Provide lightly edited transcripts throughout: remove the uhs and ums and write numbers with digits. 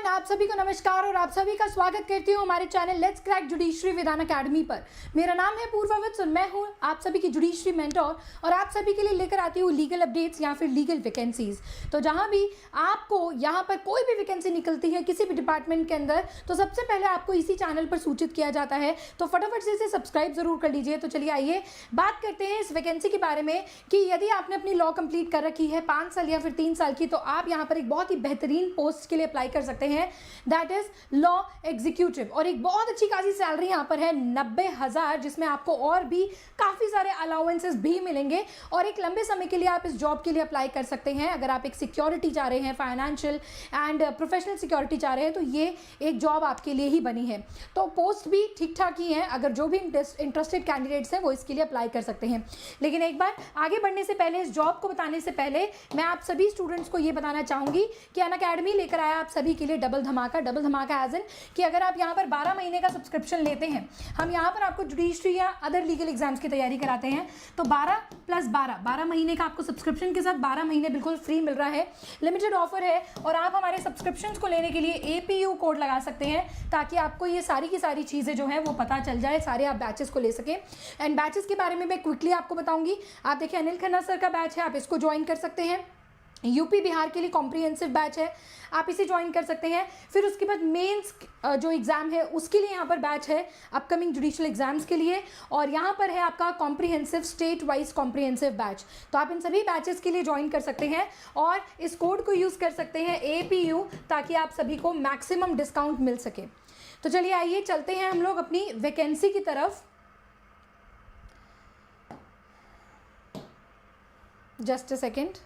Everyone, आप सभी को नमस्कार और आप सभी का स्वागत करती हूँ हमारे channel let's crack judiciary with Unacademy पर। मेरा नाम है पूर्वा वत्स और मैं हूँ आप सभी की जुडिशरी मेंटोर और आप सभी के लिए लेकर आती हूँ लीगल अपडेट्स या फिर लीगल वैकेंसीज। तो जहाँ भी आपको यहाँ पर कोई भी वैकेंसी निकलती है किसी भी डिपार्टमेंट के अंदर, तो सबसे पहले आपको इसी चैनल पर सूचित किया जाता है, तो फटाफट से इसे सब्सक्राइब जरूर कर लीजिए। तो चलिए आइए बात करते हैं इस वैकेंसी के बारे में कि यदि आपने अपनी लॉ कंप्लीट कर रखी है 5 साल या फिर 3 साल की, तो आप यहाँ पर एक बहुत ही बेहतरीन पोस्ट के लिए अप्लाई कर सकते हैं, दैट इज लॉ एग्जीक्यूटिव। और एक बहुत अच्छी खासी सैलरी यहाँ पर है 90,000, जिसमें आपको और भी काफ़ी सारे अलाउंसेस भी मिलेंगे और एक लंबे समय के लिए आप इस जॉब के लिए अप्लाई कर सकते हैं। अगर आप एक सिक्योरिटी चाह रहे हैं, फाइनेंशियल एंड प्रोफेशनल सिक्योरिटी चाह रहे हैं, तो ये एक जॉब आपके लिए ही बनी है। तो पोस्ट भी ठीक ठाक ही है, अगर जो भी इंटरेस्टेड कैंडिडेट्स हैं वो इसके लिए अप्लाई कर सकते हैं। लेकिन एक बार आगे बढ़ने से पहले, इस जॉब को बताने से पहले, मैं आप सभी स्टूडेंट्स को ये बताना चाहूँगी कि अनअकैडमी लेकर आया आप सभी के लिए डबल धमाका एज इन कि अगर आप यहाँ पर 12 महीने का सब्सक्रिप्शन लेते हैं, हम यहाँ पर आपको जुडिशरी या अदर लीगल एग्जाम्स की तैयारी कराते हैं, तो 12 + 12 महीने का आपको सब्सक्रिप्शन के साथ 12 महीने बिल्कुल फ्री मिल रहा है। लिमिटेड ऑफर है और आप हमारे सब्सक्रिप्शंस को लेने के लिए APU कोड लगा सकते हैं, ताकि आपको ये सारी की सारी चीज़ें जो है वो पता चल जाए, सारे आप बैचेस को ले सकें। एंड बैचेस के बारे में मैं क्विकली आपको बताऊंगी। आप देखिए, अनिल खन्ना सर का बैच है, आप इसको ज्वाइन कर सकते हैं। यूपी बिहार के लिए कॉम्प्रिहेंसिव बैच है, आप इसे ज्वाइन कर सकते हैं। फिर उसके बाद मेंस जो एग्ज़ाम है उसके लिए यहाँ पर बैच है, अपकमिंग जुडिशियल एग्जाम्स के लिए। और यहाँ पर है आपका comprehensive state wise comprehensive batch, तो आप इन सभी बैचेस के लिए ज्वाइन कर सकते हैं और इस कोड को यूज़ कर सकते हैं APU, ताकि आप सभी को मैक्सिमम डिस्काउंट मिल सके। तो चलिए आइए चलते हैं हम लोग अपनी वैकेंसी की तरफ। Just a second.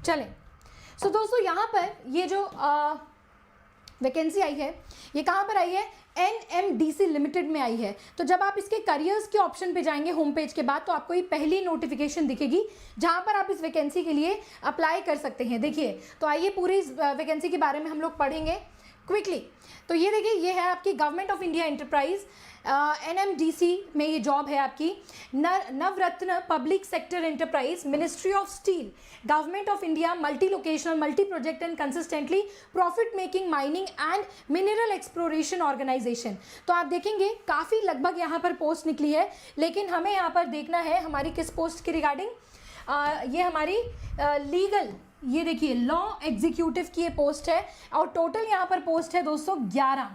चलें, सो दोस्तों यहाँ पर ये जो वैकेंसी आई है, ये कहाँ पर आई है? NMDC लिमिटेड में आई है। तो जब आप इसके करियर्स के ऑप्शन पे जाएंगे होम पेज के बाद, तो आपको ये पहली नोटिफिकेशन दिखेगी जहाँ पर आप इस वैकेंसी के लिए अप्लाई कर सकते हैं। देखिए, तो आइए पूरी इस वैकेंसी के बारे में हम लोग पढ़ेंगे क्विकली। तो ये देखिए, ये है आपकी government of India enterprise NMDC में ये जॉब है आपकी। Navratna public sector enterprise, ministry of steel, government of India, multi locational, multi project and consistently profit making mining and mineral exploration organisation. तो आप देखेंगे काफ़ी लगभग यहाँ पर पोस्ट निकली है, लेकिन हमें यहाँ पर देखना है हमारी किस पोस्ट के रिगार्डिंग। ये हमारी लीगल, ये देखिए लॉ एग्जीक्यूटिव की ये पोस्ट है और टोटल यहाँ पर पोस्ट है दोस्तों 11।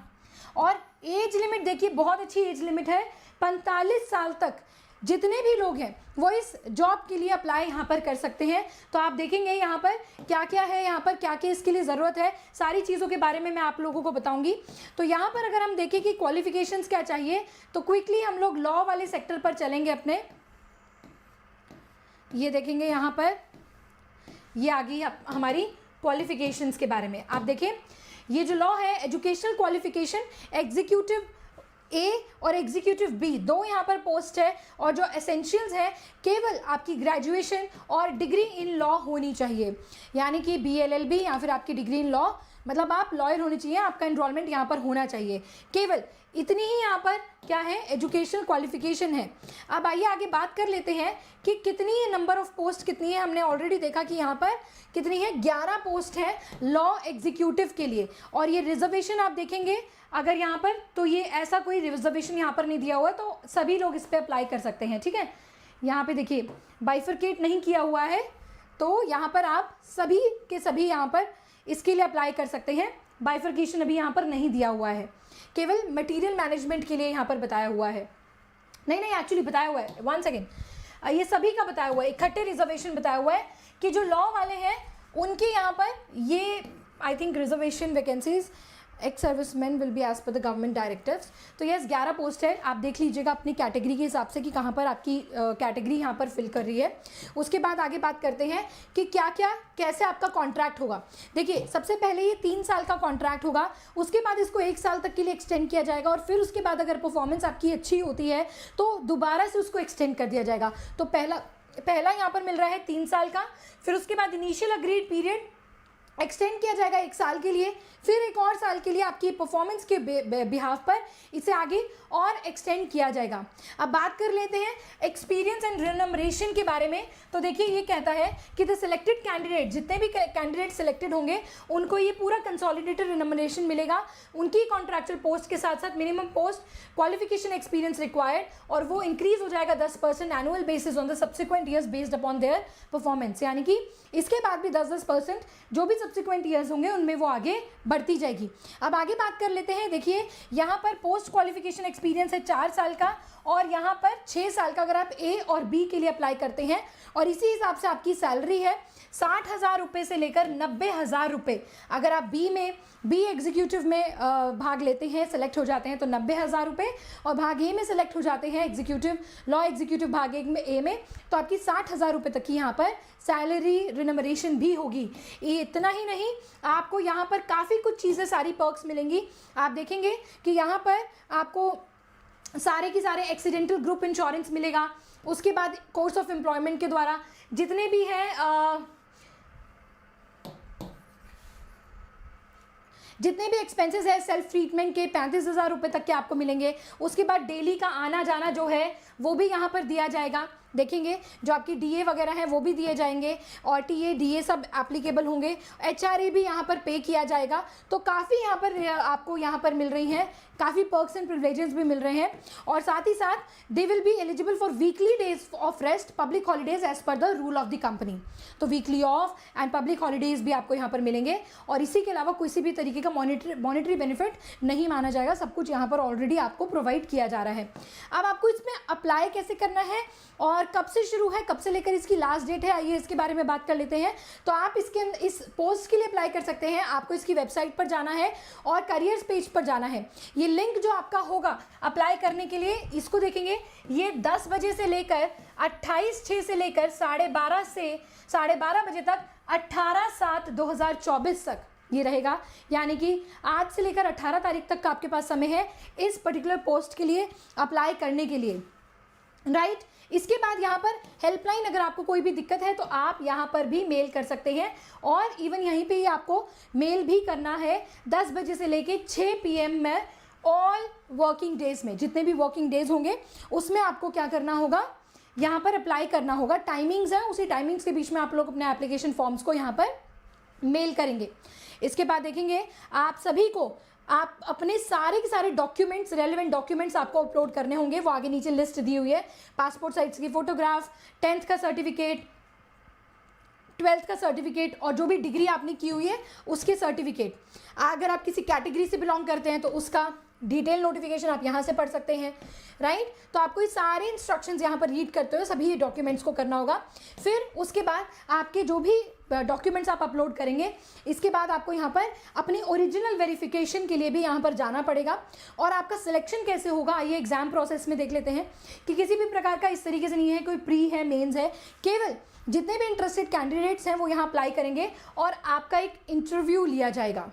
और एज लिमिट देखिए, बहुत अच्छी एज लिमिट है, 45 साल तक जितने भी लोग हैं वो इस जॉब के लिए अप्लाई यहाँ पर कर सकते हैं। तो आप देखेंगे यहाँ पर क्या क्या है, यहाँ पर क्या क्या इसके लिए ज़रूरत है, सारी चीज़ों के बारे में मैं आप लोगों को बताऊंगी। तो यहाँ पर अगर हम देखें कि क्वालिफिकेशंस क्या चाहिए, तो क्विकली हम लोग लॉ वाले सेक्टर पर चलेंगे अपने। ये देखेंगे यहाँ पर, ये आ गई हमारी क्वालिफिकेशंस के बारे में। आप देखें, ये जो लॉ है, एजुकेशनल क्वालिफिकेशन एग्जीक्यूटिव A और एग्जीक्यूटिव B, दो यहाँ पर पोस्ट है और जो एसेंशियल्स है, केवल आपकी ग्रेजुएशन और डिग्री इन लॉ होनी चाहिए, यानी कि BLLB या फिर आपकी डिग्री इन लॉ, मतलब आप लॉयर होने चाहिए, आपका एनरोलमेंट यहाँ पर होना चाहिए। केवल इतनी ही यहाँ पर क्या है, एजुकेशनल क्वालिफिकेशन है। अब आइए आगे बात कर लेते हैं कि कितनी है, नंबर ऑफ पोस्ट कितनी है। हमने ऑलरेडी देखा कि यहाँ पर कितनी है, 11 पोस्ट है लॉ एग्जीक्यूटिव के लिए। और ये रिजर्वेशन आप देखेंगे अगर यहाँ पर, तो ये ऐसा कोई रिजर्वेशन यहाँ पर नहीं दिया हुआ है, तो सभी लोग इस पर अप्लाई कर सकते हैं। ठीक है, यहाँ पे देखिए बाइफरकेट नहीं किया हुआ है, तो यहाँ पर आप सभी के सभी यहाँ पर इसके लिए अप्लाई कर सकते हैं। बाइफरकेशन अभी यहाँ पर नहीं दिया हुआ है, केवल मटेरियल मैनेजमेंट के लिए यहाँ पर बताया हुआ है। नहीं एक्चुअली बताया हुआ है, 1 सेकेंड, ये सभी का बताया हुआ है, इकट्ठे रिजर्वेशन बताया हुआ है कि जो लॉ वाले हैं उनके यहाँ पर ये I think reservation vacancies ex serviceman will be as per the government directives. तो यस 11 पोस्ट है, आप देख लीजिएगा अपनी कैटेगरी के हिसाब से कि कहाँ पर आपकी कैटेगरी यहाँ पर फिल कर रही है। उसके बाद आगे बात करते हैं कि क्या क्या कैसे आपका कॉन्ट्रैक्ट होगा। देखिए, सबसे पहले ये 3 साल का कॉन्ट्रैक्ट होगा, उसके बाद इसको 1 साल तक के लिए एक्सटेंड किया जाएगा और फिर उसके बाद अगर परफॉर्मेंस आपकी अच्छी होती है तो दोबारा से उसको एक्सटेंड कर दिया जाएगा। तो पहला यहाँ पर मिल रहा है 3 साल का, फिर उसके बाद इनिशियल अग्रीड पीरियड एक्सटेंड किया जाएगा 1 साल के लिए, फिर 1 और साल के लिए आपकी परफॉर्मेंस के बिहाफ पर इसे आगे और एक्सटेंड किया जाएगा। अब बात कर लेते हैं एक्सपीरियंस एंड रिनमरेशन के बारे में। तो देखिए ये कहता है कि द सिलेक्टेड कैंडिडेट, जितने भी कैंडिडेट सिलेक्टेड होंगे उनको ये पूरा कंसोलिडेटेड रिनमरेशन मिलेगा उनकी कॉन्ट्रैक्चुअल पोस्ट के साथ साथ minimum post qualification experience required, और वो इंक्रीज हो जाएगा 10% annual basis on the subsequent years based upon their performance. यानी कि इसके बाद भी 10% जो भी सब्सिक्वेंट ईयर्स होंगे उनमें वो आगे बढ़ती जाएगी। अब आगे बात कर लेते हैं। देखिए यहाँ पर पोस्ट क्वालिफिकेशन एक्सपीरियंस है 4 साल का, और यहाँ पर 6 साल का अगर आप ए और बी के लिए अप्लाई करते हैं, और इसी हिसाब से आपकी सैलरी है 60,000 रुपये से लेकर 90,000 रुपये। अगर आप बी एग्जीक्यूटिव में भाग लेते हैं, सेलेक्ट हो जाते हैं तो 90,000 रुपये, और भाग ए में सेलेक्ट हो जाते हैं एग्जीक्यूटिव लॉ एग्जीक्यूटिव भाग ए में तो आपकी 60,000 रुपये तक की यहाँ पर सैलरी रिनमरेशन भी होगी। ये इतना ही नहीं, आपको यहाँ पर काफ़ी कुछ चीज़ें सारी पर्क्स मिलेंगी। आप देखेंगे कि यहाँ पर आपको सारे की सारे एक्सीडेंटल ग्रुप इंश्योरेंस मिलेगा। उसके बाद कोर्स ऑफ एम्प्लॉयमेंट के द्वारा जितने भी हैं जितने भी एक्सपेंसेस है सेल्फ ट्रीटमेंट के 35,000 रुपये तक के आपको मिलेंगे। उसके बाद डेली का आना जाना जो है वो भी यहाँ पर दिया जाएगा। देखेंगे जो आपकी डीए वगैरह हैं वो भी दिए जाएंगे, और टीए डीए सब एप्लीकेबल होंगे। एचआरए भी यहाँ पर पे किया जाएगा। तो काफ़ी यहाँ पर आपको यहाँ पर मिल रही हैं, काफ़ी पर्क्स एंड प्रिविलेजेस भी मिल रहे हैं, और साथ ही साथ they will be eligible for weekly days of rest public holidays as per the rule of the company. तो weekly off and public holidays भी आपको यहाँ पर मिलेंगे, और इसी के अलावा किसी भी तरीके का मॉनिटरी बेनिफिट नहीं माना जाएगा। सब कुछ यहाँ पर ऑलरेडी आपको प्रोवाइड किया जा रहा है। अब आपको इसमें अप्लाई कैसे करना है और कब से शुरू है, कब से लेकर इसकी लास्ट डेट है, आइए इसके बारे में बात कर लेते हैं। तो आप इस पोस्ट के लिए अप्लाई कर सकते हैं। आपको इसकी वेबसाइट पर जाना है और करियर्स पेज पर जाना है। ये लिंक जो आपका होगा अप्लाई करने के लिए, इसको देखेंगे, ये 10 बजे से लेकर 28/6 से लेकर 12:30 बजे तक 18/7/2024 तक ये रहेगा। यानी कि आज से लेकर 18 तारीख तक का आपके पास समय है इस पर्टिकुलर पोस्ट के लिए अप्लाई करने के लिए, राइट। इसके बाद यहाँ पर हेल्पलाइन, अगर आपको कोई भी दिक्कत है तो आप यहाँ पर भी मेल कर सकते हैं, और इवन यहीं पे ही आपको मेल भी करना है 10 बजे से लेके 6 PM में ऑल वर्किंग डेज में, जितने भी वर्किंग डेज होंगे उसमें आपको क्या करना होगा, यहाँ पर अप्लाई करना होगा। टाइमिंग्स है, उसी टाइमिंग्स के बीच में आप लोग अपने एप्लीकेशन फॉर्म्स को यहाँ पर मेल करेंगे। इसके बाद देखेंगे आप सभी को आप अपने सारे के सारे डॉक्यूमेंट्स, रेलेवेंट डॉक्यूमेंट्स आपको अपलोड करने होंगे। वो आगे नीचे लिस्ट दी हुई है। पासपोर्ट साइज की फ़ोटोग्राफ, 10th का सर्टिफिकेट, 12th का सर्टिफिकेट, और जो भी डिग्री आपने की हुई है उसके सर्टिफिकेट। अगर आप किसी कैटेगरी से बिलोंग करते हैं तो उसका डिटेल नोटिफिकेशन आप यहाँ से पढ़ सकते हैं, राइट। तो आपको ये सारे इंस्ट्रक्शंस यहाँ पर रीड करते हुए सभी डॉक्यूमेंट्स को करना होगा। फिर उसके बाद आपके जो भी डॉक्यूमेंट्स आप अपलोड करेंगे, इसके बाद आपको यहाँ पर अपनी ओरिजिनल वेरिफिकेशन के लिए भी यहाँ पर जाना पड़ेगा। और आपका सिलेक्शन कैसे होगा, आइए एग्जाम प्रोसेस में देख लेते हैं कि किसी भी प्रकार का इस तरीके से नहीं है कोई प्री है, मेंस है। केवल जितने भी इंटरेस्टेड कैंडिडेट्स हैं वो यहाँ अप्लाई करेंगे और आपका एक इंटरव्यू लिया जाएगा।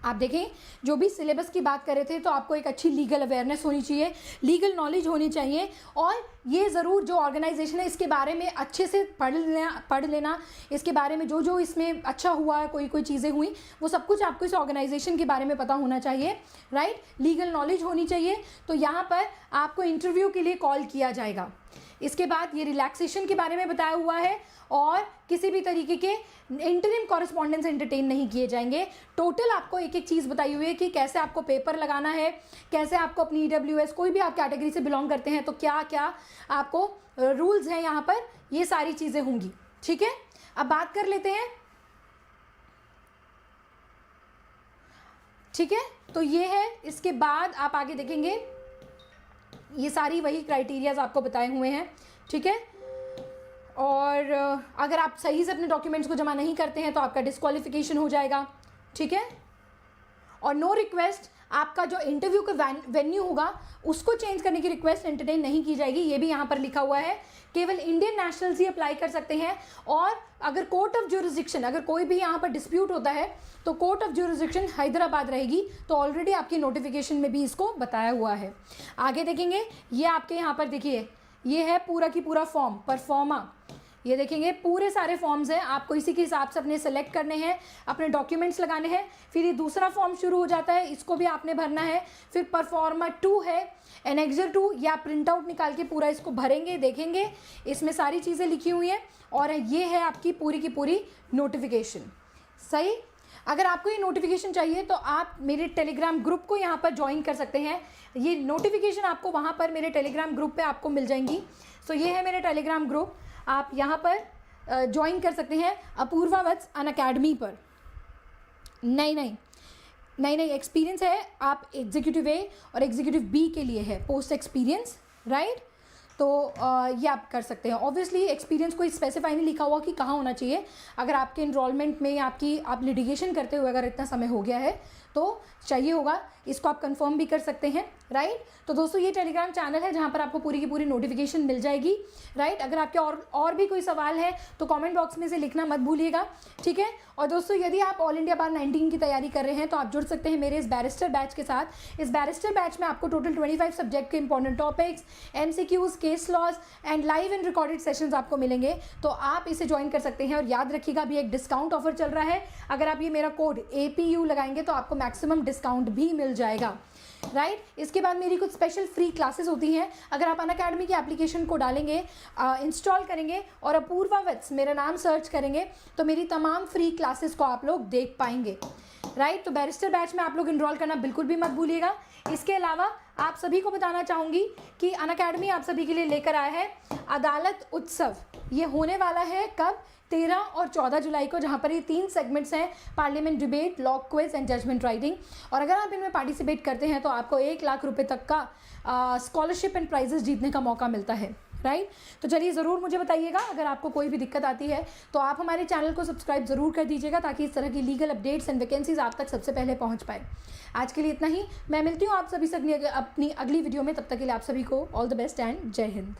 आप देखें, जो भी सिलेबस की बात कर रहे थे, तो आपको एक अच्छी लीगल अवेयरनेस होनी चाहिए, लीगल नॉलेज होनी चाहिए, और ये ज़रूर जो ऑर्गेनाइजेशन है इसके बारे में अच्छे से पढ़ लेना। इसके बारे में जो इसमें अच्छा हुआ, कोई चीज़ें हुई, वो सब कुछ आपको इस ऑर्गेनाइजेशन के बारे में पता होना चाहिए, राइट। लीगल नॉलेज होनी चाहिए। तो यहाँ पर आपको इंटरव्यू के लिए कॉल किया जाएगा। इसके बाद ये रिलैक्सेशन के बारे में बताया हुआ है, और किसी भी तरीके के इंटरिम कॉरेस्पॉन्डेंस एंटरटेन नहीं किए जाएंगे। टोटल आपको एक एक चीज़ बताई हुई है कि कैसे आपको पेपर लगाना है, कैसे आपको अपनी EWS, कोई भी आप कैटेगरी से बिलोंग करते हैं तो क्या क्या आपको रूल्स हैं यहाँ पर, ये सारी चीज़ें होंगी, ठीक है। अब बात कर लेते हैं, ठीक है। तो ये है, इसके बाद आप आगे देखेंगे ये सारी वही क्राइटेरियाज आपको बताए हुए हैं, ठीक है। और अगर आप सही से अपने डॉक्यूमेंट्स को जमा नहीं करते हैं तो आपका डिस्क्वालिफिकेशन हो जाएगा, ठीक है। और नो रिक्वेस्ट, आपका जो इंटरव्यू का वेन्यू होगा उसको चेंज करने की रिक्वेस्ट एंटरटेन नहीं की जाएगी, ये भी यहाँ पर लिखा हुआ है। केवल इंडियन नेशनल्स ही अप्लाई कर सकते हैं। और अगर कोर्ट ऑफ ज्यूरिसडिक्शन, अगर कोई भी यहाँ पर डिस्प्यूट होता है तो कोर्ट ऑफ ज्यूरिसडिक्शन हैदराबाद रहेगी। तो ऑलरेडी आपकी नोटिफिकेशन में भी इसको बताया हुआ है। आगे देखेंगे, ये आपके यहाँ पर देखिए, ये है पूरा की पूरा फॉर्म परफॉर्मा। ये देखेंगे पूरे सारे फॉर्म्स हैं, आपको इसी के हिसाब से अपने सेलेक्ट करने हैं, अपने डॉक्यूमेंट्स लगाने हैं। फिर ये दूसरा फॉर्म शुरू हो जाता है, इसको भी आपने भरना है। फिर परफॉर्मा 2 है, एनेक्सर 2, या प्रिंट आउट निकाल के पूरा इसको भरेंगे, देखेंगे इसमें सारी चीज़ें लिखी हुई हैं। और ये है आपकी पूरी की पूरी नोटिफिकेशन। सही, अगर आपको ये नोटिफिकेशन चाहिए तो आप मेरे टेलीग्राम ग्रुप को यहाँ पर ज्वाइन कर सकते हैं। ये नोटिफिकेशन आपको वहाँ पर मेरे टेलीग्राम ग्रुप पे आपको मिल जाएंगी। सो ये है मेरे टेलीग्राम ग्रुप, आप यहाँ पर ज्वाइन कर सकते हैं अपूर्वा वत्स अनअकैडमी पर। नहीं एक्सपीरियंस है, आप एग्जीक्यूटिव ए और एग्जीक्यूटिव बी के लिए है पोस्ट एक्सपीरियंस, राइट। तो ये आप कर सकते हैं। ऑब्वियसली एक्सपीरियंस कोई स्पेसिफाई नहीं लिखा हुआ कि कहाँ होना चाहिए। अगर आपके इनरोलमेंट में आप लिटिगेशन करते हुए अगर इतना समय हो गया है तो चाहिए होगा, इसको आप कंफर्म भी कर सकते हैं, राइट। तो दोस्तों ये टेलीग्राम चैनल है जहाँ पर आपको पूरी की पूरी नोटिफिकेशन मिल जाएगी, राइट। अगर आपके और भी कोई सवाल है तो कमेंट बॉक्स में से लिखना मत भूलिएगा, ठीक है। और दोस्तों यदि आप ऑल इंडिया बार 19 की तैयारी कर रहे हैं तो आप जुड़ सकते हैं मेरे इस बैरिस्टर बैच के साथ। इस बैरिस्टर बैच में आपको टोटल 25 सब्जेक्ट के important topics, MCQs, case laws and live and recorded sessions आपको मिलेंगे। तो आप इसे ज्वाइन कर सकते हैं। और याद रखिएगा अभी एक डिस्काउंट ऑफर चल रहा है, अगर आप ये मेरा कोड APU लगाएंगे तो आपको मैक्सिमम डिस्काउंट भी मिल जाएगा, राइट। इसके बाद मेरी कुछ स्पेशल फ्री क्लासेस होती हैं। अगर आप अनअकैडमी की एप्लीकेशन को डालेंगे, इंस्टॉल करेंगे और अपूर्वा वत्स मेरा नाम सर्च करेंगे तो मेरी तमाम फ्री क्लासेस को आप लोग देख पाएंगे, राइट। तो बैरिस्टर बैच में आप लोग इनरोल करना बिल्कुल भी मत भूलिएगा। इसके अलावा आप सभी को बताना चाहूँगी कि अनअकैडमी आप सभी के लिए लेकर आया है अदालत उत्सव। ये होने वाला है कब? 13 और 14 जुलाई को, जहाँ पर ये 3 सेगमेंट्स हैं, parliament debate, law quiz and judgement writing. और अगर आप इनमें पार्टिसिपेट करते हैं तो आपको 1 लाख रुपए तक का स्कॉलरशिप एंड प्राइजेस जीतने का मौका मिलता है, राइट। तो चलिए ज़रूर मुझे बताइएगा अगर आपको कोई भी दिक्कत आती है तो आप हमारे चैनल को सब्सक्राइब ज़रूर कर दीजिएगा ताकि इस तरह की लीगल अपडेट्स एंड वैकेंसीज आप तक सबसे पहले पहुंच पाए। आज के लिए इतना ही, मैं मिलती हूँ आप सभी से अपनी अगली वीडियो में। तब तक के लिए आप सभी को ऑल द बेस्ट एंड जय हिंद।